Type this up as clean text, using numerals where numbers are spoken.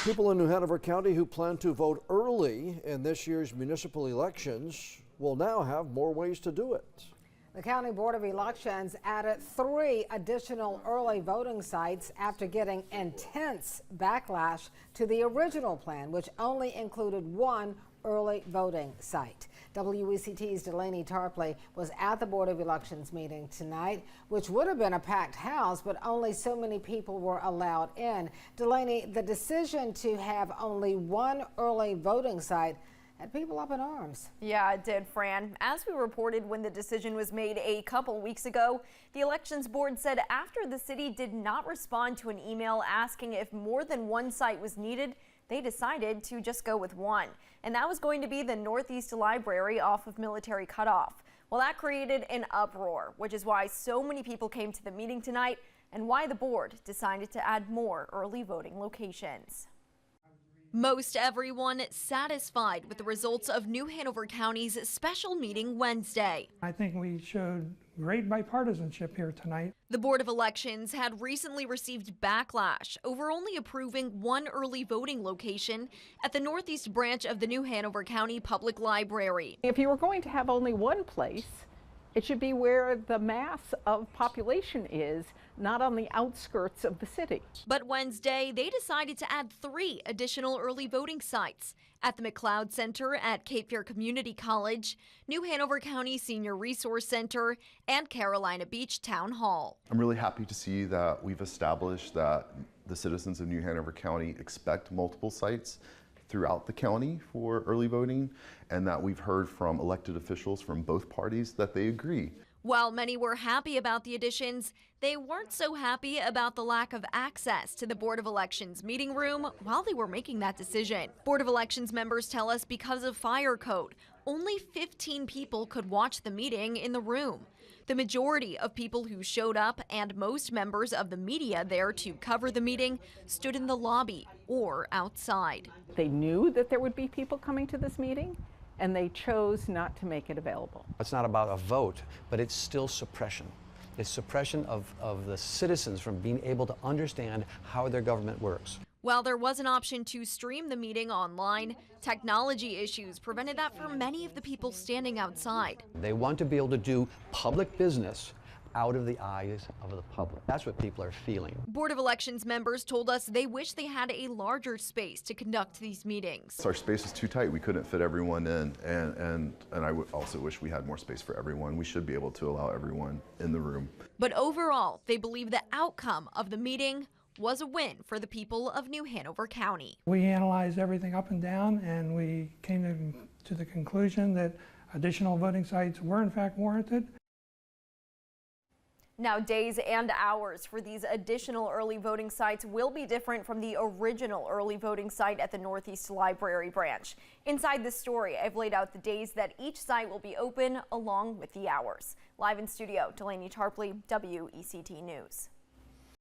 People in New Hanover County who plan to vote early in this year's municipal elections will now have more ways to do it. The County Board of Elections added 3 additional early voting sites after getting intense backlash to the original plan, which only included 1 early voting site. WECT's Delaney Tarpley was at the Board of Elections meeting tonight, which would have been a packed house, but only so many people were allowed in. Delaney, the decision to have only 1 early voting site had people up in arms. Yeah, it did, Fran. As we reported when the decision was made a couple weeks ago, the Elections Board said after the city did not respond to an email asking if more than 1 site was needed, they decided to just go with 1. And that was going to be the Northeast Library off of Military Cutoff. Well, that created an uproar, which is why so many people came to the meeting tonight and why the board decided to add more early voting locations. Most everyone satisfied with the results of New Hanover County's special meeting Wednesday. I think we showed great bipartisanship here tonight. The Board of Elections had recently received backlash over only approving 1 early voting location at the Northeast branch of the New Hanover County Public Library. If you were going to have only 1 place, it should be where the mass of population is, not on the outskirts of the city. But Wednesday, they decided to add 3 additional early voting sites at the McLeod Center at Cape Fear Community College, New Hanover County Senior Resource Center, and Carolina Beach Town Hall. I'm really happy to see that we've established that the citizens of New Hanover County expect multiple sites throughout the county for early voting, and that we've heard from elected officials from both parties that they agree. While many were happy about the additions, they weren't so happy about the lack of access to the Board of Elections meeting room while they were making that decision. Board of Elections members tell us because of fire code, only 15 people could watch the meeting in the room. The majority of people who showed up and most members of the media there to cover the meeting stood in the lobby or outside. They knew that there would be people coming to this meeting, and they chose not to make it available. It's not about a vote, but it's still suppression. It's suppression of the citizens from being able to understand how their government works. While there was an option to stream the meeting online, technology issues prevented that for many of the people standing outside. They want to be able to do public business out of the eyes of the public. That's what people are feeling. Board of Elections members told us they wish they had a larger space to conduct these meetings. Our space is too tight. We couldn't fit everyone in, and I would also wish we had more space for everyone. We should be able to allow everyone in the room. But overall, they believe the outcome of the meeting was a win for the people of New Hanover County. We analyzed everything up and down, and we came to the conclusion that additional voting sites were in fact warranted. Now, days and hours for these additional early voting sites will be different from the original early voting site at the Northeast Library branch. Inside this story, I've laid out the days that each site will be open along with the hours. Live in studio, Delaney Tarpley, WECT News.